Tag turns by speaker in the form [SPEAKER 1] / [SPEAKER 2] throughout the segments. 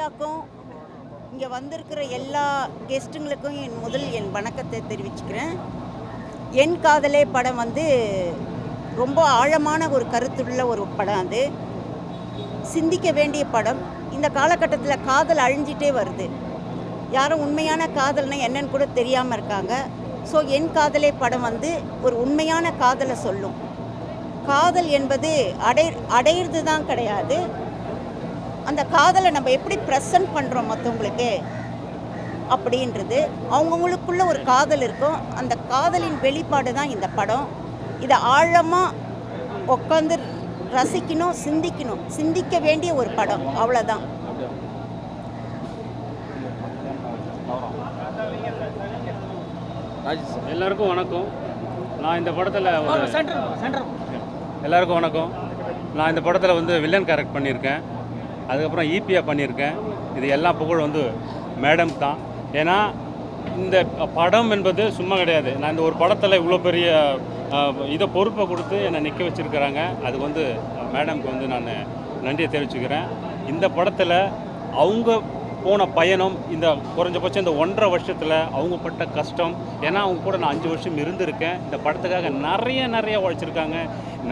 [SPEAKER 1] மீடியாக்கும் இங்கே வந்திருக்கிற எல்லா கெஸ்ட்டுங்களுக்கும் என் வணக்கத்தை தெரிவிச்சுக்கிறேன். என் காதலே படம் ரொம்ப ஆழமான ஒரு கருத்துள்ள ஒரு படம். அது சிந்திக்க வேண்டிய படம். இந்த காலகட்டத்தில் காதல் அழிஞ்சிட்டே வருது. யாரும் உண்மையான காதல்னா என்னன்னு கூட தெரியாமல் இருக்காங்க. ஸோ என் காதலே படம் ஒரு உண்மையான காதலை சொல்லும். காதல் என்பது அடையிறது தான் கிடையாது. அந்த காதலை நம்ம எப்படி ப்ரெசன்ட் பண்ணுறோம் மற்றவங்களுக்கு அப்படின்றது. அவங்கவுங்களுக்குள்ள ஒரு காதல் இருக்கும். அந்த காதலின் வெளிப்பாடு தான் இந்த படம். இதை ஆழமாக உட்காந்து ரசிக்கணும், சிந்திக்க வேண்டிய ஒரு படம். அவ்வளோதான்.
[SPEAKER 2] எல்லாருக்கும் வணக்கம். நான் இந்த படத்தில் எல்லாருக்கும் வணக்கம். நான் இந்த படத்தில் வில்லன் கேரக்ட் பண்ணியிருக்கேன். அதுக்கப்புறம் ஈபியா பண்ணியிருக்கேன். இது எல்லா புகழும் மேடம் தான். ஏன்னா இந்த படம் என்பது சும்மா கிடையாது. நான் இந்த ஒரு படத்தில் இவ்வளோ பெரிய இதை பொறுப்பை கொடுத்து என்னை நிற்க வச்சுருக்கிறாங்க. அதுக்கு மேடம்க்கு நான் நன்றியை தெரிவிச்சுக்கிறேன். இந்த படத்தில் அவங்க போன பயணம், இந்த குறைஞ்சபட்சம் இந்த 1.5 வருஷத்தில் அவங்க பட்ட கஷ்டம். ஏன்னா அவங்க கூட நான் 5 வருஷம் இருந்திருக்கேன். இந்த படத்துக்காக நிறைய உழைச்சிருக்காங்க.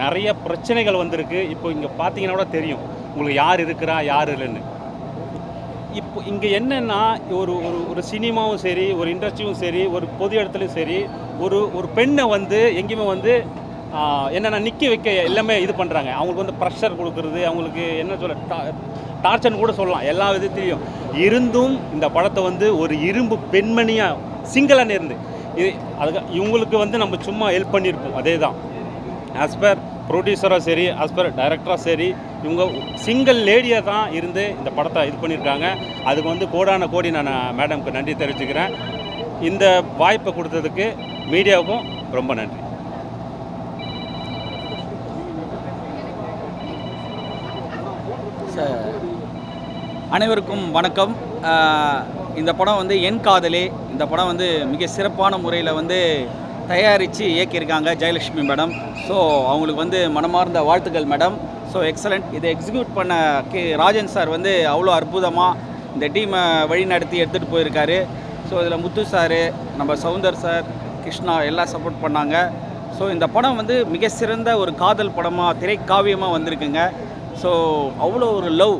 [SPEAKER 2] நிறைய பிரச்சனைகள் வந்திருக்கு. இப்போ இங்கே பார்த்தீங்கன்னா கூட தெரியும் உங்களுக்கு யார் இருக்கிறா யார் இல்லைன்னு. இப்போ இங்கே என்னென்னா ஒரு ஒரு சினிமாவும் சரி, ஒரு இண்டஸ்ட்ரியும் சரி, ஒரு பொது இடத்துலையும் சரி, ஒரு பெண்ணை எங்கேயுமே என்னென்ன நிற்க வைக்க எல்லாமே இது பண்ணுறாங்க. அவங்களுக்கு ப்ரெஷர் கொடுக்குறது, அவங்களுக்கு என்ன சொல்ல டார்ச்சர்னு கூட சொல்லலாம் எல்லா விதத்துலேயும். இருந்தும் இந்த படத்தை ஒரு இரும்பு பெண்மணியாக சிங்கிளாக இருந்து அதுக்கு இவங்களுக்கு நம்ம சும்மா ஹெல்ப் பண்ணியிருப்போம். அதே தான் ஆஸ் பர் ப்ரொடியூசராக சரி, ஆஸ் பர் டைரக்டராக சரி, இவங்க சிங்கிள் லேடியாக தான் இருந்து இந்த படத்தை இது பண்ணியிருக்காங்க. அதுக்கு கோடான கோடி நான் மேடம்க்கு நன்றி தெரிவிச்சுக்கிறேன். இந்த வாய்ப்பை கொடுத்ததுக்கு மீடியாவுக்கும் ரொம்ப நன்றி.
[SPEAKER 3] அனைவருக்கும் வணக்கம். இந்த படம் என் காதலே. இந்த படம் மிக சிறப்பான முறையில் தயாரித்து இயக்கியிருக்காங்க ஜெயலட்சுமி மேடம். ஸோ அவங்களுக்கு மனமார்ந்த வாழ்த்துக்கள் மேடம். So excellent. இதை எக்ஸிக்யூட் பண்ண ராஜன் சார் அவ்வளோ அற்புதமாக இந்த டீமை வழி நடத்தி எடுத்துகிட்டு போயிருக்காரு. ஸோ இதில் முத்து சார், நம்ம சவுந்தர் சார், கிருஷ்ணா எல்லாம் சப்போர்ட் பண்ணாங்க. ஸோ இந்த படம் மிக சிறந்த ஒரு காதல் படமாக, திரைக்காவியமாக வந்திருக்குங்க. ஸோ அவ்வளோ ஒரு லவ்,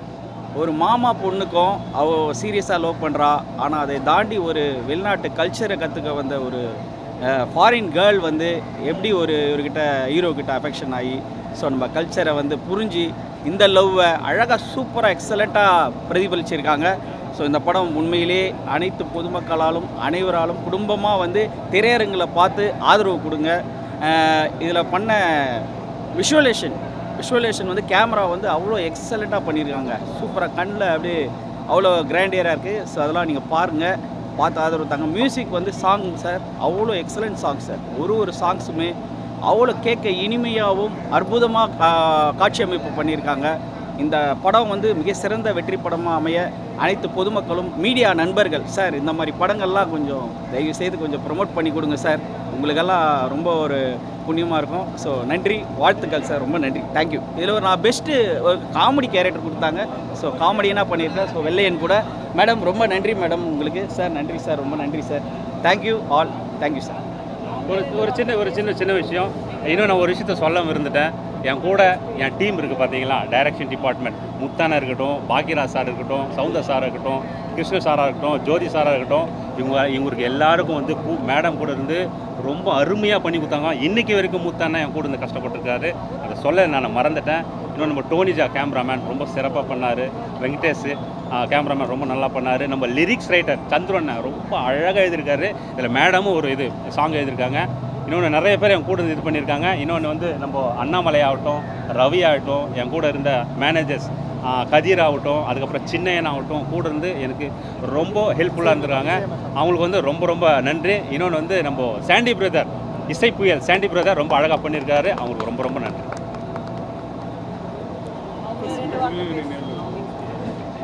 [SPEAKER 3] ஒரு மாமா பொண்ணுக்கும் அவள் சீரியஸாக லவ் பண்ணுறா. ஆனால் அதை தாண்டி ஒரு வெளிநாட்டு கல்ச்சரை கற்றுக்க வந்த ஒரு ஃபாரின் கேர்ள் எப்படி இவர்கிட்ட ஹீரோக்கிட்ட அஃபெக்ஷன் ஆகி ஸோ நம்ம கல்ச்சரை புரிஞ்சு இந்த லவ்வை அழகாக சூப்பராக எக்ஸலண்ட்டாக பிரதிபலிச்சிருக்காங்க. ஸோ இந்த படம் உண்மையிலே அனைத்து பொதுமக்களாலும் அனைவராலும் குடும்பமாக திரையரங்கில் பார்த்து ஆதரவு கொடுங்க. இதில் பண்ண விஷுவலேஷன் கேமரா அவ்வளோ எக்ஸலண்ட்டாக பண்ணியிருக்காங்க. சூப்பராக கண்ணில் அப்படியே அவ்வளோ கிராண்டியராக இருக்குது. ஸோ அதெல்லாம் நீங்கள் பாருங்கள், பார்த்து ஆதரவு தாங்க. மியூசிக் சாங் சார் அவ்வளோ எக்ஸலண்ட் சாங் சார். ஒரு சாங்ஸுமே அவ்வளோ கேட்க இனிமையாகவும் அற்புதமாக காட்சி அமைப்பு பண்ணியிருக்காங்க. இந்த படம் மிக சிறந்த வெற்றி படமாக அமைய அனைத்து பொதுமக்களும், மீடியா நண்பர்கள் சார் இந்த மாதிரி படங்கள்லாம் கொஞ்சம் தயவுசெய்து கொஞ்சம் ப்ரொமோட் பண்ணி கொடுங்க சார். உங்களுக்கெல்லாம் ரொம்ப ஒரு புண்ணியமாக இருக்கும். ஸோ நன்றி, வாழ்த்துக்கள் சார், ரொம்ப நன்றி, தேங்க்யூ. இதில் நான் பெஸ்ட்டு ஒரு காமெடி கேரக்டர் கொடுத்தாங்க. ஸோ காமெடியனாக பண்ணியிருக்கேன். ஸோ வெள்ளையன் கூட மேடம் ரொம்ப நன்றி மேடம் உங்களுக்கு சார். நன்றி சார், ரொம்ப நன்றி sir. Thank you all, thank you sir.
[SPEAKER 2] ஒரு சின்ன விஷயம் இன்னும் நான் ஒரு விஷயத்த சொல்லாமல் இருந்துட்டேன். என் கூட என் டீம் இருக்குது பார்த்தீங்களா, டைரக்ஷன் டிபார்ட்மெண்ட், முத்தானா இருக்கட்டும், பாக்கியராஜ் சார் இருக்கட்டும், சவுந்தர் சாராக இருக்கட்டும், கிருஷ்ண சாராக இருக்கட்டும், ஜோதி சாராக இருக்கட்டும், இவங்களுக்கு எல்லாருக்கும் மேடம் கூட இருந்து ரொம்ப அருமையாக பண்ணி கொடுத்தாங்க. இன்றைக்கி வரைக்கும் முத்தானா என் கூட இருந்து கஷ்டப்பட்டுருக்காரு. அதை சொல்ல நான் மறந்துட்டேன். இன்னும் நம்ம டோனிஜா கேமராமேன் ரொம்ப சிறப்பாக பண்ணார். வெங்கடேஷ் கேமராமேன் ரொம்ப நல்லா பண்ணார். நம்ம லிரிக்ஸ் ரைட்டர் சந்திரன் ரொம்ப அழகாக எழுதியிருக்காரு. இதில் மேடமும் ஒரு சாங் எழுதியிருக்காங்க. இன்னொன்று நிறைய பேர் என் கூட இது பண்ணியிருக்காங்க. இன்னொன்று நம்ம அண்ணாமலை ஆகட்டும், ரவி ஆகட்டும், என் கூட இருந்த மேனேஜர்ஸ் கதிர் ஆகட்டும், அதுக்கப்புறம் சின்னையன் ஆகட்டும், கூட இருந்து எனக்கு ரொம்ப ஹெல்ப்ஃபுல்லாக இருந்திருக்காங்க. அவங்களுக்கு ரொம்ப நன்றி. இன்னொன்று நம்ம சாண்டி பிரதர், இசை புயல் சாண்டி பிரதர் ரொம்ப அழகாக பண்ணியிருக்காரு. அவங்களுக்கு ரொம்ப நன்றி.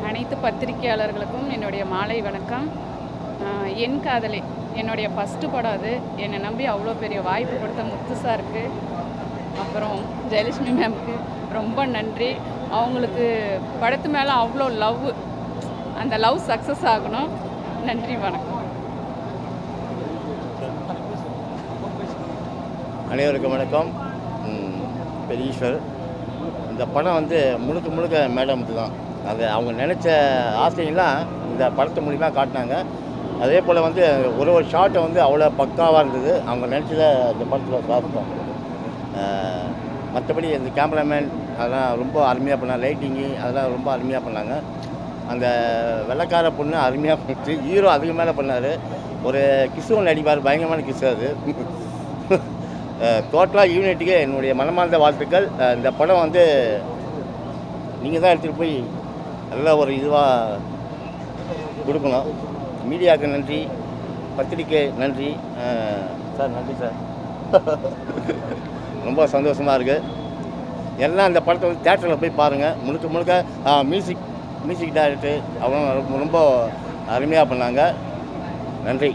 [SPEAKER 4] அனைத்து பத்திரிகையாளர்களுக்கும் என்னுடைய மாலை வணக்கம். என் காதலே என்னுடைய ஃபஸ்ட்டு படம். அது என்னை நம்பி அவ்வளோ பெரிய வாய்ப்பு கொடுத்த முத்து சாருக்கு, அப்புறம் ஜெயலட்சுமி மேம்க்கு ரொம்ப நன்றி. அவங்களுக்கு படத்து மேலே அவ்வளோ லவ், அந்த லவ் சக்ஸஸ் ஆகணும். நன்றி, வணக்கம்.
[SPEAKER 5] அனைவருக்கும் வணக்கம். பெரியீஸ்வர். இந்த படம் வந்து முழுக்க மேடமுக்கு தான். அது அவங்க நினச்ச ஆசையெல்லாம் இந்த படத்து மூலிமா காட்டினாங்க. அதே போல் வந்து ஒரு ஷாட்டை வந்து அவ்வளோ பக்காவாக இருந்தது. அவங்க நினச்சதை இந்த படத்தில் சாப்பிட்டோம். மற்றபடி இந்த கேமராமேன் அதெல்லாம் ரொம்ப அருமையாக பண்ணாங்க. லைட்டிங்கு அதெல்லாம் ரொம்ப அருமையாக பண்ணாங்க. அந்த வெள்ளைக்கார பொண்ணு அருமையாக பண்ணிச்சு. ஹீரோ அதுக்கு மேலே பண்ணார். ஒரு கிஸ் ஒன்று அடிப்பார், பயங்கரமான கிஸ் அது. டோட்டலாக யூனிட்டுக்கு என்னுடைய மனமார்ந்த வாழ்த்துக்கள். இந்த படம் வந்து நீங்கள் தான் எடுத்துகிட்டு போய் நல்ல ஒரு இதுவாக கொடுக்கணும். மீடியாவுக்கு நன்றி, பத்திரிக்கை நன்றி சார். நன்றி சார். ரொம்ப சந்தோஷமாக இருக்குது. எல்லாம் அந்த படத்தை வந்து தேட்டரில் போய் பாருங்கள். முழுக்க மியூசிக் டைரக்டர் அவங்க ரொம்ப அருமையாக பண்ணாங்க. நன்றி.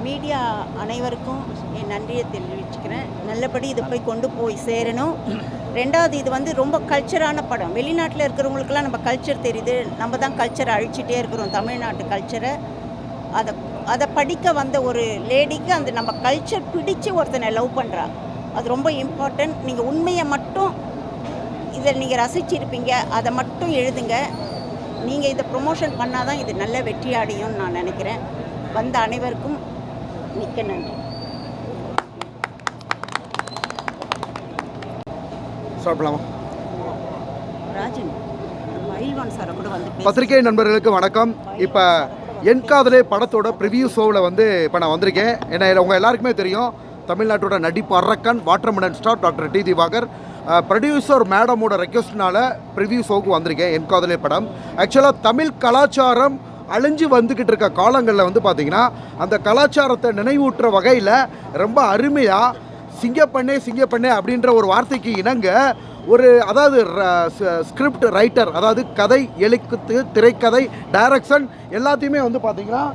[SPEAKER 1] மீடியா அனைவருக்கும் என் நன்றியை தெரிவிச்சுக்கிறேன். நல்லபடி இதை கொண்டு போய் சேரணும். ரெண்டாவது, இது வந்து ரொம்ப கல்ச்சரான படம். வெளிநாட்டில் இருக்கிறவங்களுக்கெல்லாம் நம்ம கல்ச்சர் தெரியுது. நம்ம தான் கல்ச்சரை அழிச்சிட்டே இருக்கிறோம், தமிழ்நாட்டு கல்ச்சரை. அதை படிக்க வந்த ஒரு லேடிக்கு அந்த நம்ம கல்ச்சர் பிடிச்சி ஒருத்தனை லவ் பண்ணுறா. அது ரொம்ப இம்பார்ட்டன்ட். நீங்கள் உண்மையை மட்டும் இதை நீங்கள் ரசிச்சிருப்பீங்க. அதை மட்டும் எழுதுங்க. நீங்கள் இதை ப்ரொமோஷன் பண்ணால் தான் இது நல்ல வெற்றி அடையும்னு நான் நினைக்கிறேன். வந்த அனைவருக்கும் மிக்க நன்றி.
[SPEAKER 6] சாப்பிடலாமா?
[SPEAKER 1] ராஜன் பயில்வான் சாரை கூட வந்து
[SPEAKER 6] பத்திரிகை நண்பர்களுக்கு வணக்கம். இப்போ என் காதலே படத்தோட ப்ரிவியூ ஷோவில் வந்து இப்போ நான் வந்திருக்கேன். ஏன்னா உங்கள் எல்லாருக்குமே தெரியும், தமிழ்நாட்டோட நடிப்பு அரக்கன் watermelon star doctor T Divakar producer மேடமோட ரெக்வஸ்ட்னால ப்ரிவியூ ஷோவுக்கு வந்திருக்கேன். என் காதலே படம் ஆக்சுவலாக தமிழ் கலாச்சாரம் அழிஞ்சு வந்துக்கிட்டு இருக்க காலங்களில் வந்து பார்த்திங்கன்னா அந்த கலாச்சாரத்தை நினைவூட்டுற வகையில் ரொம்ப அருமையாக சிங்கப்பண்ணே அப்படின்ற ஒரு வார்த்தைக்கு இணங்க ஒரு அதாவது ஸ்கிரிப்ட் ரைட்டர், அதாவது கதை எழுத்து, திரைக்கதை, டைரக்ஷன் எல்லாத்தையுமே வந்து பார்த்திங்கன்னா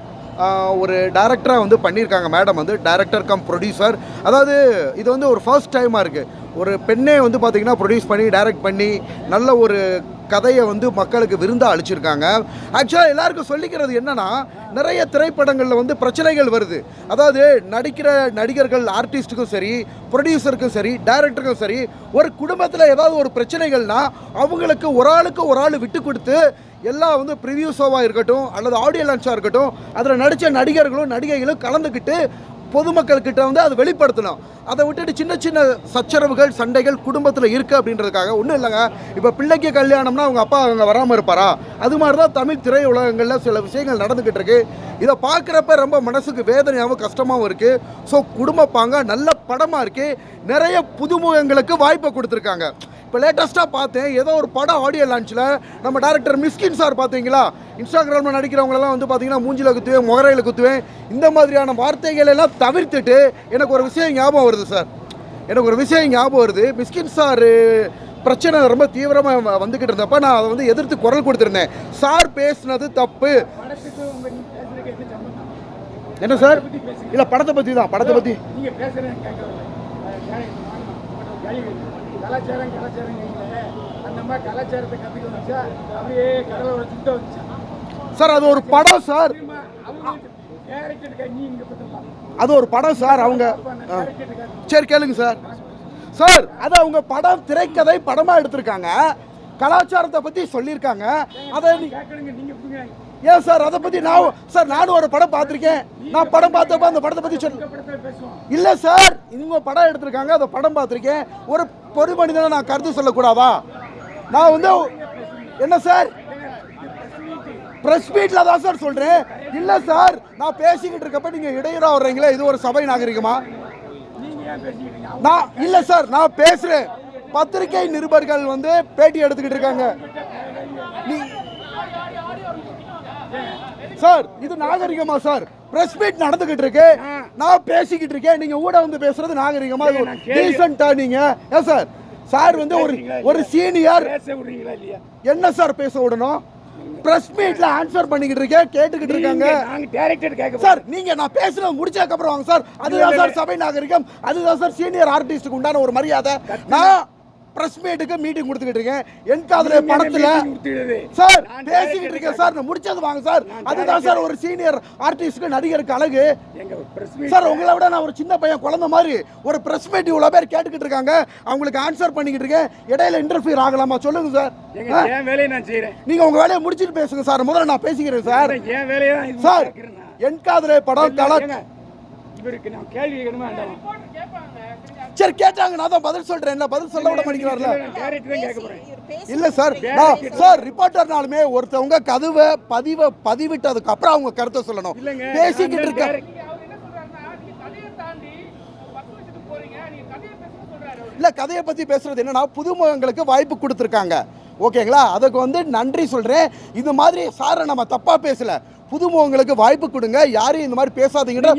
[SPEAKER 6] ஒரு டைரக்டராக வந்து பண்ணியிருக்காங்க. மேடம் வந்து டைரக்டர் கம் ப்ரொடியூசர். அதாவது இது வந்து ஒரு ஃபர்ஸ்ட் டைமாக இருக்குது. ஒரு பெண்ணே வந்து பார்த்திங்கன்னா ப்ரொடியூஸ் பண்ணி டைரக்ட் பண்ணி நல்ல ஒரு கதையை வந்து மக்களுக்கு விருந்தாக அளிச்சிருக்காங்க. ஆக்சுவலாக எல்லாருக்கும் சொல்லிக்கிறது என்னென்னா, நிறைய திரைப்படங்களில் வந்து பிரச்சனைகள் வருது. அதாவது நடிக்கிற நடிகர்கள் ஆர்டிஸ்ட்டுக்கும் சரி, ப்ரொடியூசருக்கும் சரி, டைரக்டருக்கும் சரி, ஒரு குடும்பத்தில் ஏதாவது ஒரு பிரச்சனைகள்னால் அவங்களுக்கு ஒரு ஆள் விட்டு கொடுத்து எல்லாம் வந்து ப்ரிவியூ ஷோவாக இருக்கட்டும் அல்லது ஆடியோ லான்ச்சாக இருக்கட்டும், அதில் நடித்த நடிகர்களும் நடிகைகளும் கலந்துக்கிட்டு பொதுமக்கள்கிட்ட வந்து அதை வெளிப்படுத்தணும். அதை விட்டுட்டு சின்ன சின்ன சச்சரவுகள் சண்டைகள் குடும்பத்தில் இருக்குது அப்படின்றதுக்காக ஒன்றும் இல்லைங்க. இப்போ பிள்ளைக்கு கல்யாணம்னா அவங்க அப்பா அவங்க வராமல் இருப்பாரா? அது மாதிரி தான் தமிழ் திரையுலகங்களில் சில விஷயங்கள் நடந்துக்கிட்டு இருக்குது. இதை பார்க்குறப்ப ரொம்ப மனசுக்கு வேதனையாகவும் கஷ்டமாகவும் இருக்குது. ஸோ குடும்பப்பாங்க நல்ல படமாக இருக்குது. நிறைய புதுமுகங்களுக்கு வாய்ப்பை கொடுத்துருக்காங்க. இப்போ லேட்டஸ்ட்டாக பார்த்தேன், ஏதோ ஒரு படம் ஆடியோ லான்ச்சில் நம்ம டைரக்டர் மிஸ்கின் சார் பார்த்தீங்களா, இன்ஸ்டாகிராமில் நடிக்கிறவங்களெல்லாம் வந்து பார்த்தீங்கன்னா மூஞ்சில் குத்துவேன், முகரையில் குத்துவேன், இந்த மாதிரியான வார்த்தைகள் எல்லாம் தவிர்த்துட்டு எனக்கு ஒரு விஷயம் ஞாபகம் வருது சார். மிஸ்கின் சார் பிரச்சனை ரொம்ப தீவிரமாக வந்துக்கிட்டு இருந்தப்போ நான் அதை வந்து எதிர்த்து குரல் கொடுத்துருந்தேன். சார் பேசுனது தப்பு. என்ன சார்? இல்லை, படத்தை பற்றி
[SPEAKER 7] கலாச்சாரம் அந்த மாதிரி கலாச்சாரத்தை கற்றுக்க அப்படியே கடலோட சுட்ட வந்துச்சு
[SPEAKER 6] சார். அது ஒரு படம் சார். அது ஒரு படம் சார். அவங்க சரி கேளுங்க சார். சார் அது அவங்க படம் திரைக்கதை படமாக எடுத்திருக்காங்க. கலாச்சாரத்தை பற்றி சொல்லியிருக்காங்க. அதை ஏன் சார் அதை பற்றி நானும் ஒரு படம் பார்த்துருக்கேன். நான் படம் பார்த்தப்ப அந்த படத்தை பற்றி இல்லை சார். இவங்க படம் எடுத்திருக்காங்க, அந்த படம் பார்த்துருக்கேன். ஒரு பொது மனிதனை நான் கருத்து சொல்லக்கூடாதா? நான் வந்து என்ன சார் ப்ரெஸ் மீட்டில் தான் சார் சொல்கிறேன். இல்லை சார், நான் பேசிக்கிட்டு இருக்கப்ப நீங்கள் இடையூறாக வர்றீங்களே, இது ஒரு சபை நாகரிகமா? நான் இல்லை சார், நான் பேசுகிறேன். பத்திரிகை நிருபர்கள் வந்து பேட்டி எடுத்துக்கிட்டு இருக்காங்க. சார் இது நாகரிகமா சார்? பிரஸ் மீட் நடந்துகிட்டு இருக்கு, நான் பேசிக்கிட்டு இருக்கேன், நீங்க ஊட வந்து பேசுறது நாகரிகமா? டீசென்ட்டா நீங்க? ஏன் சார்? சார் வந்து ஒரு சீனியர் என்ன சார் பேச விடணும்? பிரஸ் மீட்ல ஆன்சர் பண்ணிக்கிட்டு இருக்கேன், கேட்டுக்கிட்டு இருக்காங்க சார். நீங்க நான் பேசுறது முடிச்சதுக்கு அப்புறம் வாங்க சார். அதுதான் சார் சபை நாகரிகம், அதுதான் சார் சீனியர் ஆர்டிஸ்டுக்கு உண்டான ஒரு மரியாதை. நான் பிரஸ் மீட்டுக்கு மீட்டிங் கொடுத்துக்கிட்டு இருக்கேன். என் காதலே படத்துல சார் பேசிக்கிட்டு இருக்கேன் சார். நான் முடிச்சது வாங்க சார். அதுதான் சார் ஒரு சீனியர் ஆர்டிஸ்ட்க்கு நடிகருக்கு அழகு சார். உங்களை விட நான் ஒரு சின்ன பையன் குழந்தை மாதிரி ஒரு பிரஸ் மீட் இவ்வளோ பேர் கேட்டுக்கிட்டு இருக்காங்க. அவங்களுக்கு ஆன்சர் பண்ணிக்கிட்டு இருக்கேன். இடையில இன்டர்ஃபியர் ஆகலாமா சொல்லுங்க சார்.
[SPEAKER 7] என் வேலையை நான் செய்யறேன்.
[SPEAKER 6] நீங்க உங்க வேலையை முடிச்சிட்டு பேசுங்க சார். முதல்ல நான் பேசிக்கிறேன் சார்.
[SPEAKER 7] என் வேலையை
[SPEAKER 6] சார் என் காதலே படம்
[SPEAKER 7] இவருக்கு நான் கேள்வி கேட்கணுமா வேண்டாமா?
[SPEAKER 6] சரி கேட்டாங்க, நான் தான் பதில் சொல்றேன். என்ன பதில் சொல்ல விட மாட்டேங்கிறார்ல.
[SPEAKER 7] டைரக்ட் தான் கேட்க போறேன்.
[SPEAKER 6] இல்ல சார், சார் ரிப்போர்ட்டர்னாலுமே ஒருத்தவங்க கதவை பதிவிட்டதுக்கு அப்புறம் அவங்க கருத்தை சொல்லணும். பேசிக்கிட்டு இருக்க இல்ல கதையை பத்தி பேசுறது என்னன்னா புதுமுகங்களுக்கு வாய்ப்பு கொடுத்துருக்காங்க. ஓகேங்களா, அதுக்கு வந்து நன்றி சொல்றேன். இந்த மாதிரி சாரை நம்ம தப்பா பேசல. புதுமுகங்களுக்கு வாய்ப்பு கொடுங்க. யாரையும் இந்த மாதிரி பேசாதீங்கன்ற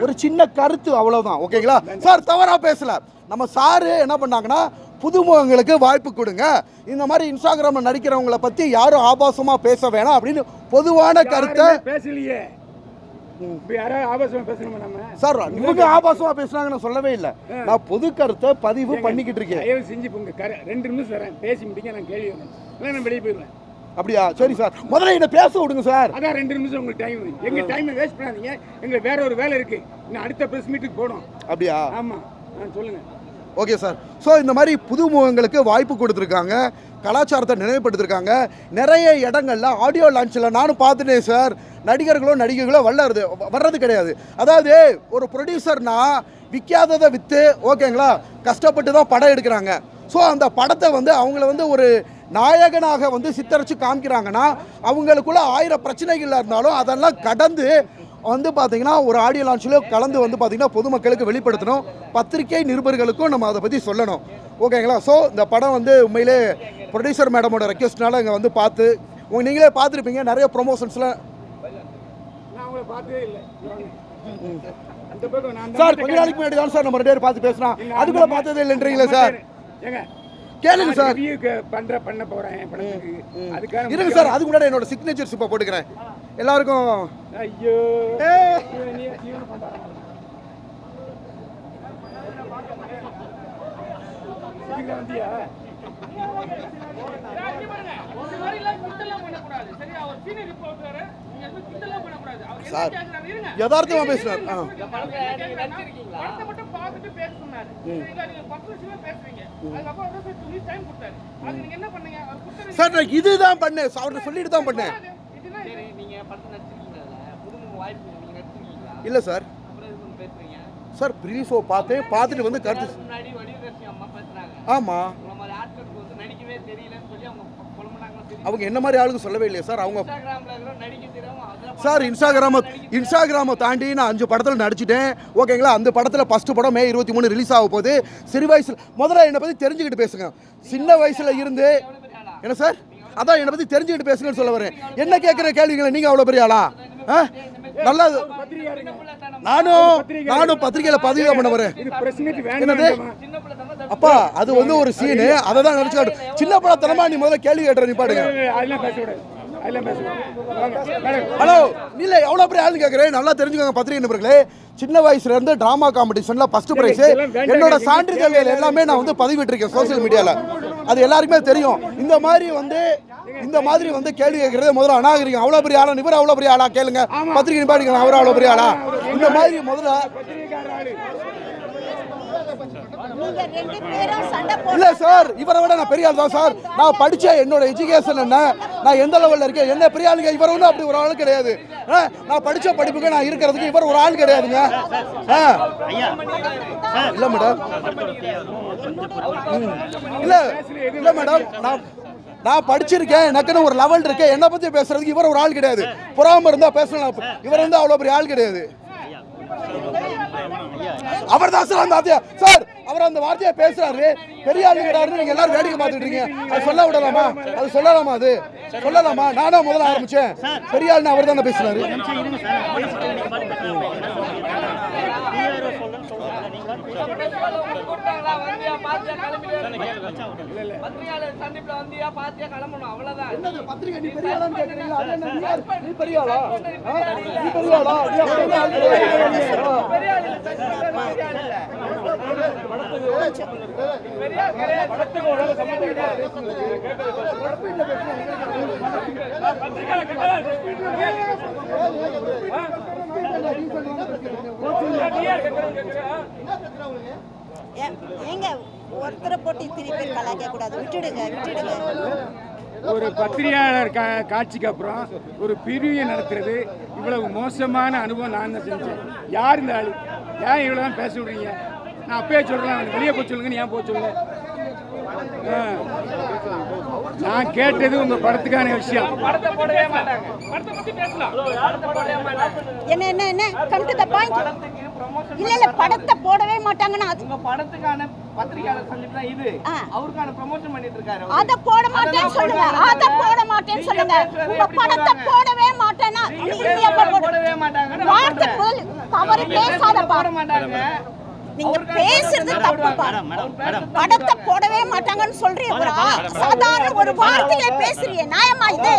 [SPEAKER 6] ஒரு சின்ன கருத்து, அவ்வளவுதான். ஓகேங்களா சார், தவறா பேசல. நம்ம சாரு என்ன பண்ணாங்கன்னா புதுமுகங்களுக்கு வாய்ப்பு கொடுங்க. இந்த மாதிரி இன்ஸ்டாகிராம்ல நடிக்கிறவங்களை பத்தி யாரும் ஆபாசமா பேச வேணாம் அப்படின்னு பொதுவான கருத்தை
[SPEAKER 7] பேசலையே.
[SPEAKER 6] சார் இவங்க ஆபாசமா பேசுறாங்கன்னு சொல்லவே இல்லை. நான் பொது கருத்தை பதிவு பண்ணிக்கிட்டு இருக்கேன்.
[SPEAKER 7] தயவு செஞ்சு 2 நிமிஷம் தரேன், பேசி முடிங்க. நான் கேள்வி நான் வெளியே போயிடுவேன்.
[SPEAKER 6] அப்படியா? சரி சார், முதல்ல என்ன பேச விடுங்க சார்.
[SPEAKER 7] அதான் 2 நிமிஷம் உங்களுக்கு டைம். எங்க டைமை வேஸ்ட் பண்ணாதீங்க. எங்களுக்கு வேற ஒரு வேலை இருக்கு. இன்னும் அடுத்த பிரஸ் மீட்டுக்கு போகணும்.
[SPEAKER 6] அப்படியா?
[SPEAKER 7] ஆமா, சொல்லுங்க.
[SPEAKER 6] Okay sir. ஸோ இந்த மாதிரி புதுமுகங்களுக்கு வாய்ப்பு கொடுத்துருக்காங்க, கலாச்சாரத்தை நினைவுபடுத்திருக்காங்க. நிறைய இடங்கள்ல ஆடியோ லான்ச்சில் நானும் பார்த்துட்டேன் சார். நடிகர்களோ வர்றது கிடையாது. அதாவது ஒரு ப்ரொடியூசர்னா விற்காததை விற்று, ஓகேங்களா, கஷ்டப்பட்டு தான் படம் எடுக்கிறாங்க. ஸோ அந்த படத்தை வந்து அவங்கள வந்து ஒரு நாயகனாக வந்து சித்தரித்து காமிக்கிறாங்கன்னா அவங்களுக்குள்ள 1000 பிரச்சனைகள் இருந்தாலும் அதெல்லாம் கடந்து வந்து பார்த்தீங்கன்னா ஒரு ஆடியோ லான்ச்சில் கலந்து வந்து பார்த்தீங்கன்னா பொதுமக்களுக்கு வெளிப்படுத்தணும். பத்திரிகை நிருபர்களுக்கும் நம்ம அதை பற்றி சொல்லணும். ஓகேங்களா. ஸோ இந்த படம் வந்து உண்மையிலே ப்ரொடியூசர் மேடமோட ரெக்வஸ்ட்னால இங்கே வந்து பார்த்து நீங்களே பார்த்துருப்பீங்க. நிறைய ப்ரொமோஷன்ஸில் சார் கொஞ்ச நாளைக்கு முன்னாடி தான் சார் நம்ம 2 பேர் பார்த்து பேசுகிறோம். அதுக்குள்ளே பார்த்ததே இல்லைன்றீங்களே சார். கேளுங்க சார்.
[SPEAKER 7] பண்ண போறேன் படத்துக்கு. அதுக்காக
[SPEAKER 6] இருங்க சார், அதுக்கு முன்னாடி என்னோட சிக்னேச்சர்ஸ் இப்போ போட்டுக்கிறேன் எல்லாருக்கும்.
[SPEAKER 7] ஐயோ வந்தியா?
[SPEAKER 6] சார் யதார்த்தமா பேசுறாரு. சார் நான் இதுதான் பண்ணேன், அவர்கிட்ட சொல்லிட்டு தான் பண்ணேன். இல்ல சார், சார் ப்ரீ ஷோ பார்த்துட்டு வந்து கருத்து. ஆமா, அவங்க என்ன மாதிரி ஆளுக்கு சொல்லவே இல்லையா சார். அவங்க சார் இன்ஸ்டாகிராமை தாண்டி நான் 5 படத்தில் நடிச்சிட்டேன். ஓகேங்களா, அந்த படத்தில் ஃபஸ்ட்டு படம் மே 23 ரிலீஸ் ஆக போகுது. சிறு வயசில் முதல்ல என்னை பற்றி தெரிஞ்சுக்கிட்டு பேசுங்க. சின்ன வயசில் இருந்து என்ன சார், அதான் என்னை பற்றி தெரிஞ்சுக்கிட்டு பேசுங்கன்னு சொல்ல வரேன். என்ன கேட்குற கேள்விங்களை நீங்கள் அவ்வளோ பெரிய ஆளா? நல்லா நானும் பத்திரிகையில பதிவு பண்ண வரேன். என்னது அப்பா, அது வந்து ஒரு சீனு, அதை தான் நினைச்சு. சின்ன படத்தனமா நீ முதல்ல கேள்வி கேட்டுற நீ பாடுங்க. ஹலோ, நீல எவ்வளவு பெரிய ஆளுன்னு கேட்குறேன். நல்லா தெரிஞ்சுக்கோங்க பத்திரிகை நண்பர்களே. சின்ன வயசுல இருந்து டிராமா காம்படிஷன்ல ஃபர்ஸ்ட் பிரைஸ், என்னோட சான்றிதழ்கள் எல்லாமே நான் வந்து பதிவிட்டிருக்கேன் சோசியல் மீடியால. அது எல்லாருக்குமே தெரியும். இந்த மாதிரி வந்து கேள்வி கேட்கறது முதல்ல அநாகரிகம். அவ்வளோ பெரிய ஆளா இவர்? அவ்வளோ பெரிய ஆளா கேளுங்க. பத்திரிகை நிப்பாட்டிக்கலாம், அவர் அவ்வளோ பெரிய ஆளா? இந்த மாதிரி முதல்ல இல்ல சார், இவரை விட நான் பெரிய ஆள் தான் சார். நான் படிச்ச என்னோட எஜுகேஷன் என்ன, நான் எந்த லெவல்ல இருக்கேன், என்ன பெரிய ஆளுங்க. இவர் ஒன்றும் அப்படி ஒரு ஆள் கிடையாது. நான் படிச்ச படிப்புக்கு நான் இருக்கிறதுக்கு இவர் ஒரு ஆள் கிடையாதுங்க. இல்ல மேடம், இல்ல மேடம், நான் படிச்சிருக்கேன், எனக்குன்னு ஒரு லெவல் இருக்கேன். என்னை பத்தி பேசுறதுக்கு இவர் ஒரு ஆள் கிடையாது. புறாம இருந்தா பேசலாம். இவர் வந்து அவ்வளவு பெரிய ஆள் கிடையாது. அவர் தான் சார் அந்த வார்த்தையா சார், அவர் அந்த வார்த்தையை பேசுறாரு, பெரிய ஆளுங்கிறாரு. நீங்க எல்லாரும் வேடிக்கை பார்த்துட்டு இருக்கீங்க. அது சொல்ல விடலாமா? அது சொல்லலாமா? அது சொல்லலாமா? நானா முதல்ல ஆரம்பிச்சேன். பெரிய ஆளுன்னு அவர் தானே பேசுறாரு.
[SPEAKER 3] பத்திரிகையாளர் சந்திப்புல வந்தியா பாத்தியா கிளம்பணும் அவ்வளவுதான்.
[SPEAKER 7] என்னது பத்திரிகை நீ பெரிய ஆளான்னு கேக்குறீங்களா? அது என்ன நீ பெரிய ஆளா? நீ பெரிய ஆளா? நீ அப்படியே
[SPEAKER 3] பெரிய ஆள் இல்ல, பெரிய ஆள் இல்ல. படத்துக்கு உலக சம்பந்தம் கிடையாது.
[SPEAKER 1] ஏங்க ஒருத்தரை போட்டு இத்தனை பேர் கலாய்க்க கூடாது. விட்டுடுங்க.
[SPEAKER 8] ஒரு பத்திரிகையாளர் காட்சிக்கு அப்புறம் ஒரு பிரிவை நடத்துறது இவ்வளவு மோசமான அனுபவம் நான் தான் செஞ்சேன். யார் இந்த ஆளு? ஏன் இவ்வளோ தான் பேச விடுறீங்க? நான் அப்பயே சொல்கிறேன், வெளியே போய் சொல்லுங்கன்னு ஏன் போக சொல்லுங்க? நான் கேட்டது உங்கள் படத்துக்கான விஷயம்.
[SPEAKER 3] படத்தை போடவே மாட்டாங்க. படத்தை பத்தி பேசலாம். படத்தை போடவே மாட்டாங்க.
[SPEAKER 1] என்ன கம் டு தி பாயிண்ட்.
[SPEAKER 3] படத்துக்கு ப்ரமோஷன்
[SPEAKER 1] இல்ல படத்தை போடவே மாட்டாங்கன்னா
[SPEAKER 3] உங்க படத்துக்கான பத்திரிகையாளர் சந்திப்பு தான் இது. அவருக்கான ப்ரமோஷன் பண்ணிட்டு இருக்காரு.
[SPEAKER 1] அத போட மாட்டேன்னு சொல்லுங்க. அத போட மாட்டேன்னு சொல்லுங்க. உங்க படத்தை போடவே மாட்டேனா நீங்க எப்ப
[SPEAKER 3] போடவே மாட்டாங்க.
[SPEAKER 1] வார்த்தை முதல் தவறு பேசாத
[SPEAKER 3] போட மாட்டாங்க.
[SPEAKER 1] நீங்க பேசுறது தப்புப்பா. படத்தை போடவே மாட்டாங்கன்னு சொல்றீங்க. ஒரு சாதாரண ஒரு வார்த்தையில பேசுறீங்க. நியாயமா இது?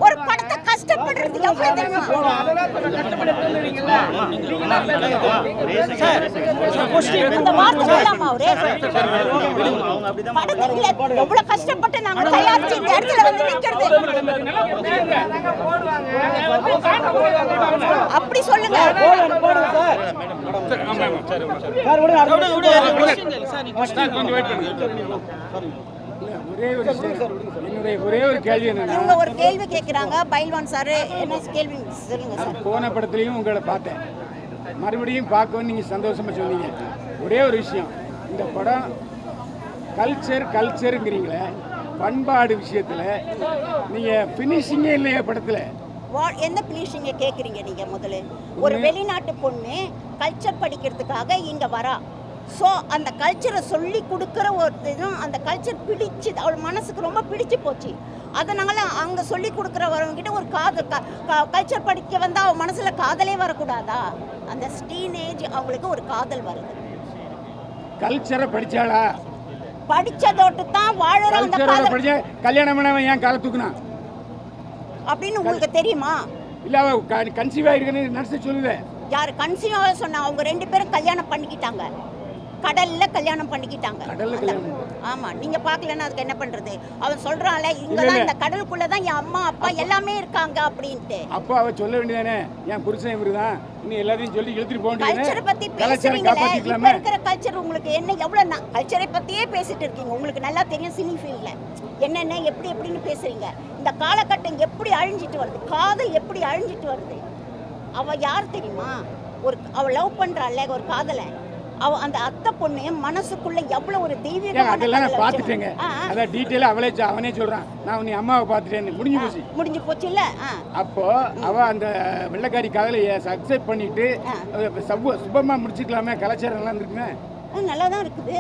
[SPEAKER 1] ஒரு படத்தை கஷ்டப்படுறது எவ்வளவு தெரியுமா? அந்த வார்த்தை வேண்டாமா அவரே? படத்துல எவ்வளவு கஷ்டப்பட்டு நாங்க தயாரிச்சு இந்த இடத்துல வந்து நிக்கிறது. அப்படி சொல்லுங்க.
[SPEAKER 8] ஒரே ஒரு கேள்வி என்னன்னா,
[SPEAKER 1] இவங்க ஒரு கேள்வி கேட்கிறாங்க. பைல்வான் சார் என்ன கேள்வி சொல்லுங்க சார்.
[SPEAKER 8] போன படத்துலையும் உங்களை பார்த்தேன், மறுபடியும் பார்க்கவும் நீங்கள் சந்தோஷமா சொன்னீங்க. ஒரே ஒரு விஷயம், இந்த படம் கல்ச்சருங்கிறீங்களே, பண்பாடு விஷயத்தில் நீங்கள் ஃபினிஷிங்கே இல்லையா படத்தில்?
[SPEAKER 1] என்ன பிளீஷிங்க கேட்குறீங்க நீங்கள்? முதல்ல ஒரு வெளிநாட்டு பொண்ணு கல்ச்சர் படிக்கிறதுக்காக இங்கே வரா. ஸோ அந்த கல்ச்சரை சொல்லி கொடுக்குற ஒருத்தரும் அந்த கல்ச்சர் பிடிச்சி அவள் மனசுக்கு ரொம்ப பிடிச்சி போச்சு. அதனால் அங்கே சொல்லி கொடுக்குறவங்கிட்ட ஒரு கல்ச்சர் படிக்க வந்தால் அவன் மனசில் காதலே வரக்கூடாதா? அந்த டீனேஜ் அவங்களுக்கு ஒரு காதல் வருது.
[SPEAKER 8] கல்ச்சரை படித்தாளா?
[SPEAKER 1] படித்ததோட்டு தான் வாழற.
[SPEAKER 8] கல்யாணம் பண்ணவன் ஏன் காலை தூக்குனா
[SPEAKER 1] அப்படின்னு உங்களுக்கு தெரியுமா?
[SPEAKER 8] இல்ல அவ கன்சீவ் ஆயிருக்குன்னு நர்ஸ் சொல்லுது.
[SPEAKER 1] யார் கன்சீவ் சொன்னா? அவங்க 2 பேரும் கல்யாணம் பண்ணிக்கிட்டாங்க. கடல்ல கல்யாணம் பண்ணிக்கிட்டாங்க. ஆமா, நீங்க பாக்கலன்னா அதுக்கு என்ன பண்றது? அவன் சொல்றான்ல, இங்கதான் இந்த கடலுக்குள்ள தான் என் அம்மா அப்பா எல்லாமே இருக்காங்க அப்படின்ட்டு.
[SPEAKER 8] அப்பா அவ சொல்ல வேண்டியதானே, என் புருஷன் இவருதான், இன்னும் எல்லாத்தையும் சொல்லி இழுத்துட்டு போக வேண்டியது.
[SPEAKER 1] கல்ச்சரை பத்தி பேசுறீங்களே, இப்ப இருக்கிற கல்ச்சர் உங்களுக்கு என்ன? எவ்வளவு கல்ச்சரை பத்தியே பேசிட்டு இருக்கீங்க. உங்களுக்கு நல்லா தெரியும் சினி ஃபீல்ட்ல என்னென்ன எப்படின்னு பேசுறீங்க. இந்த காலகட்டம் எப்படி அழிஞ்சிட்டு வருது, காதல் எப்படி அழிஞ்சிட்டு வருது. அவ யார் தெரியுமா? அவ லவ் பண்றாள்ல ஒரு காதலை, அவ அந்த அத்தை பொண்ணு மனசுக்குள்ள எவ்வளவு ஒரு தெய்வீகம்.
[SPEAKER 8] அதெல்லாம் நான் பார்த்துட்டேங்க. அத டீடைலா அவனே சொல்றான், நான் உன்னை அம்மாவை பார்த்துட்டேன்னு. முடிஞ்சு போச்சு இல்ல? அப்போ அவ அந்த வெள்ளக்காரி காதலை சக்சஸ் பண்ணிட்டு சுபமா முடிச்சுக்கலாமே. கலாச்சாரம் எல்லாம் இருக்குமே,
[SPEAKER 1] நல்லா தான் இருக்குது.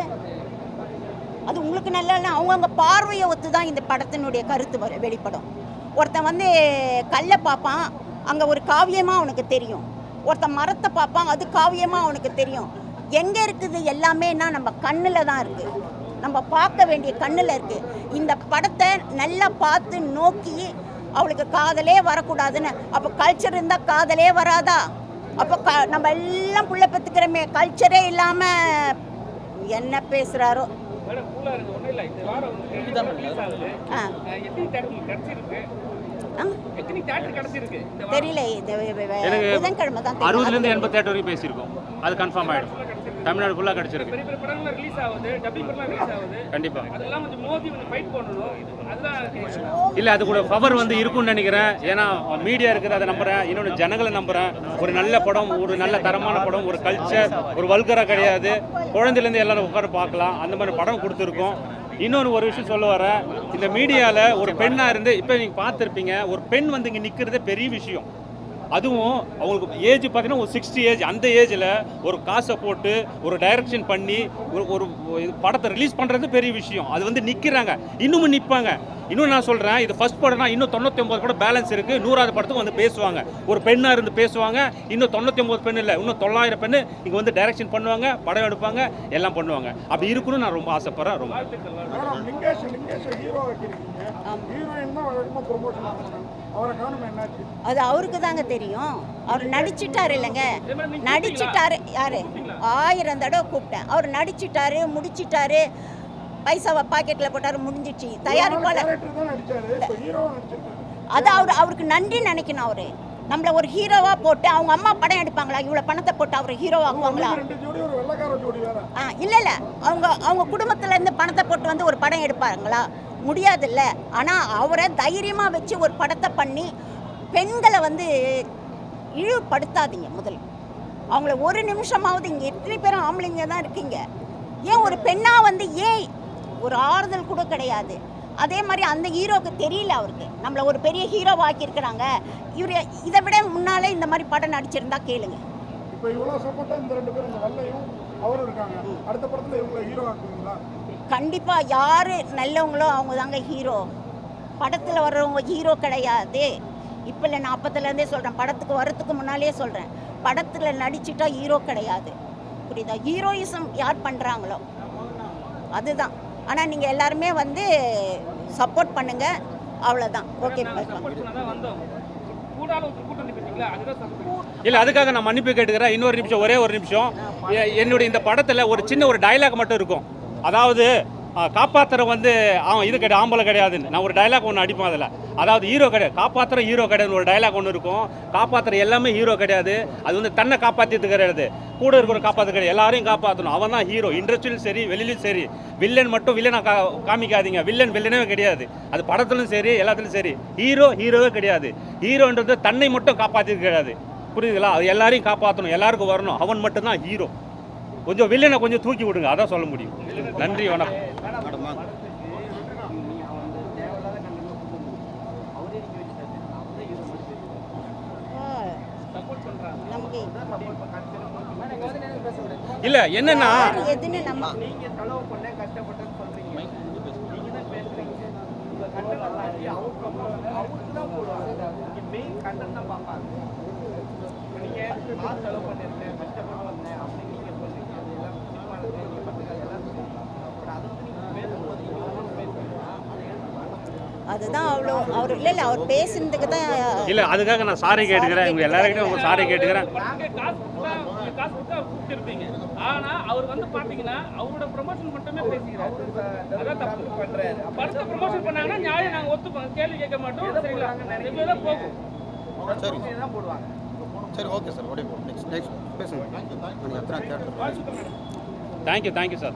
[SPEAKER 1] அது உங்களுக்கு நல்லா இல்லை. அவங்கவுங்க பார்வையை ஒத்து தான் இந்த படத்தினுடைய கருத்து வெளிப்படும். ஒருத்தன் வந்து கல்லை பார்ப்பான், அங்கே ஒரு காவியமாக அவனுக்கு தெரியும். ஒருத்தன் மரத்தை பார்ப்பான், அது காவியமாக அவனுக்கு தெரியும். எங்கே இருக்குது எல்லாமேனா நம்ம கண்ணில் தான் இருக்குது. நம்ம பார்க்க வேண்டிய கண்ணில் இருக்குது. இந்த படத்தை நல்லா பார்த்து நோக்கி அவளுக்கு காதலே வரக்கூடாதுன்னு. அப்போ கல்ச்சர் இருந்தால் காதலே வராதா? அப்போ நம்ம எல்லாம் புள்ள பெற்றுக்கிறோமே, கல்ச்சரே இல்லாமல் என்ன பேசுகிறாரோ. தெரியல, புதன்கிழமை தான்
[SPEAKER 2] 60லேருந்து 80 தேட்டர் வரைக்கும் பேசியிருக்கோம். அது கன்ஃபார்ம் ஆகிடும். தமிழ்நாடு ஃபுல்லாக கிடச்சிருக்கு. கண்டிப்பாக இல்லை, அது கூட பவர் வந்து இருக்கும்னு நினைக்கிறேன். ஏன்னா மீடியா இருக்குது, அதை நம்புகிறேன். இன்னொன்று ஜனங்களை நம்புகிறேன். ஒரு நல்ல படம், ஒரு நல்ல தரமான படம், ஒரு கல்ச்சர், ஒரு வல்கரா கிடையாது. குழந்தைலேருந்து எல்லாரும் உட்கார பார்க்கலாம், அந்த மாதிரி படம் கொடுத்துருக்கோம். இன்னொன்று ஒரு விஷயம் சொல்ல வரேன். இந்த மீடியாவில் ஒரு பெண்ணாக இருந்து இப்போ நீங்கள் பார்த்துருப்பீங்க, ஒரு பெண் வந்து இங்கே நிற்கிறதே பெரிய விஷயம். அதுவும் அவங்களுக்கு ஏஜ் பார்த்தீங்கன்னா ஒரு 60 ஏஜ். அந்த ஏஜில் ஒரு காசை போட்டு ஒரு டைரக்ஷன் பண்ணி ஒரு படத்தை ரிலீஸ் பண்ணுறது பெரிய விஷயம். அது வந்து நிற்கிறாங்க, இன்னமும் நிற்பாங்க. இன்னும் நான் சொல்கிறேன், இது ஃபர்ஸ்ட் படம்னா இன்னும் 99 படம் பேலன்ஸ் இருக்குது. 100வது படத்துக்கு வந்து பேசுவாங்க, ஒரு பெண்ணாக இருந்து பேசுவாங்க. இன்னும் 99 பெண் இல்லை, இன்னும் 900 பெண் இங்கே வந்து டைரக்ஷன் பண்ணுவாங்க, படம் எடுப்பாங்க, எல்லாம் பண்ணுவாங்க. அப்படி இருக்கணும்னு நான் ரொம்ப ஆசைப்பட்றேன். ரொம்ப
[SPEAKER 7] மேடம் லிங்கேஷ் ஹீரோ வைக்கிறீங்க, ஹீரோயின் தான் வழக்கமாக ப்ரொமோஷன் ஆகணும், அவரை காணும் என்னாச்சு?
[SPEAKER 1] அது அவருக்கு தாங்க தெரியும். அவர் நடிச்சிட்டாரு இல்லைங்க, நடிச்சிட்டாரு. யாரு 1000 தடவை கூப்பிட்டேன். அவர் நடிச்சிட்டாரு, முடிச்சிட்டாரு, பைசாவை பாக்கெட்டில் போட்டாரு, முடிஞ்சிச்சு. தயாரிப்பாளர்
[SPEAKER 7] கேரக்டர் தான் நடிச்சாரு, இப்போ ஹீரோவாக நடிச்சிருக்காரு.
[SPEAKER 1] அது அவருக்கு நன்றி நினைக்கணும். அவரு நம்மள ஒரு ஹீரோவா போட்டு அவங்க அம்மா படம் எடுப்பாங்களா? இவ்வளோ பணத்தை போட்டு அவர் ஹீரோ ஆக்குவாங்களா?
[SPEAKER 7] 2 ஜோடி ஒரு வெள்ளைக்கார ஜோடி வேற.
[SPEAKER 1] இல்லை அவங்க குடும்பத்துல இருந்து பணத்தை போட்டு வந்து ஒரு படம் எடுப்பாங்களா? முடியாதுல்ல. ஆனால் அவரை தைரியமாக வச்சு ஒரு படத்தை பண்ணி பெண்களை வந்து இழிவுபடுத்தாதீங்க. முதல் அவங்கள ஒரு நிமிஷமாவது, இங்கே எத்தனை பேரும் ஆம்பளைங்க தான் இருக்கீங்க, ஏன் ஒரு பெண்ணாக வந்து ஏன் ஒரு ஆறுதல் கூட கிடையாது? அதே மாதிரி அந்த ஹீரோவுக்கு தெரியல, அவருக்கு நம்மளை ஒரு பெரிய ஹீரோவாக ஆக்கியிருக்கிறாங்க. இவர் இதை விட முன்னாலே இந்த மாதிரி படம் நடிச்சிருந்தா கேளுங்க.
[SPEAKER 7] இப்போ இவ்வளோ சப்போர்ட்டாக இந்த 2 பேரும், இந்த வெள்ளையும் அவரும் இருக்காங்க, அடுத்த படத்தில் இவங்களை ஹீரோ ஆக்குவீங்களா?
[SPEAKER 1] கண்டிப்பாக யார் நல்லவங்களோ அவங்க தாங்க ஹீரோ. படத்தில் வர்றவங்க ஹீரோ கிடையாது. இப்போ இல்லை, நான் அப்பத்துலேருந்தே சொல்கிறேன், படத்துக்கு வர்றதுக்கு முன்னாலே சொல்கிறேன், படத்தில் நடிச்சிட்டா ஹீரோ கிடையாது. புரியுதா? ஹீரோயிசம் யார் பண்ணுறாங்களோ அதுதான். ஆனால் நீங்கள் எல்லாருமே வந்து சப்போர்ட் பண்ணுங்கள், அவ்வளோதான். ஓகே.
[SPEAKER 2] இல்லை, அதுக்காக நான் மன்னிப்பு கேட்டுக்கிறேன். இன்னொரு நிமிஷம், ஒரே ஒரு நிமிஷம். என்னுடைய இந்த படத்தில் ஒரு சின்ன ஒரு டைலாக் மட்டும் இருக்கும். அதாவது காப்பாற்றுற வந்து அவன் இது கிடையாது, ஆம்பளை கிடையாதுன்னு நான் ஒரு டைலாக் ஒன்று அடிப்பேன். அதில் அதாவது ஹீரோ கிடையாது, காப்பாற்றுற ஹீரோ கிடையாதுன்னு ஒரு டைலாக் ஒன்று இருக்கும். காப்பாற்றுற எல்லாமே ஹீரோ கிடையாது. அது வந்து தன்னை காப்பாற்றிட்டு கிடையாது, கூட இருக்கிற காப்பாற்ற கிடையாது, எல்லாரையும் காப்பாற்றணும். அவன் தான் ஹீரோ. இண்டஸ்ட்ரியிலும் சரி, வெளியிலும் சரி. வில்லன் மட்டும் வில்லனை காமிக்காதீங்க. வில்லனே கிடையாது. அது படத்துலையும் சரி, எல்லாத்துலையும் சரி. ஹீரோவே கிடையாது. ஹீரோன்றது தன்னை மட்டும் காப்பாற்றிட்டு கிடையாது. புரியுதுங்களா? அது எல்லாரையும் காப்பாற்றணும், எல்லாருக்கும் வரணும். அவன் மட்டும்தான் ஹீரோ. கொஞ்சம் வில்லனை கொஞ்சம் தூக்கி விடுங்க, அதான் சொல்ல முடியும். நன்றி, வணக்கம். இல்ல என்னன்னா
[SPEAKER 1] எதுன்னு நம்ம அதுதான் அவ்வளோ அவர் இல்லை அவர் பேசுனதுக்கு தான்
[SPEAKER 2] இல்லை, அதுக்காக நான் சாரி கேட்டுக்கிறேன். இவங்க எல்லாருக்கிட்டையும் உங்க சாரி கேட்டுக்கிறேன்.
[SPEAKER 9] ஆனா அவர் வந்து பாத்தீங்கன்னா அவரோட ப்ரமோஷன் மட்டுமே பேசிக்கிறாரு. அதான் தப்பு பண்றாரு. படத்தை ப்ரமோஷன் பண்ணாங்கன்னா நியாயம் நாங்க ஒத்துப்போம், கேள்வி கேட்க மாட்டோம். சரிங்களா? ரெகுலரா போகும். சரி தான் போடுவாங்க.
[SPEAKER 6] சரி, ஓகே சார். நெக்ஸ்ட் பேசுங்க.
[SPEAKER 2] Thank you sir.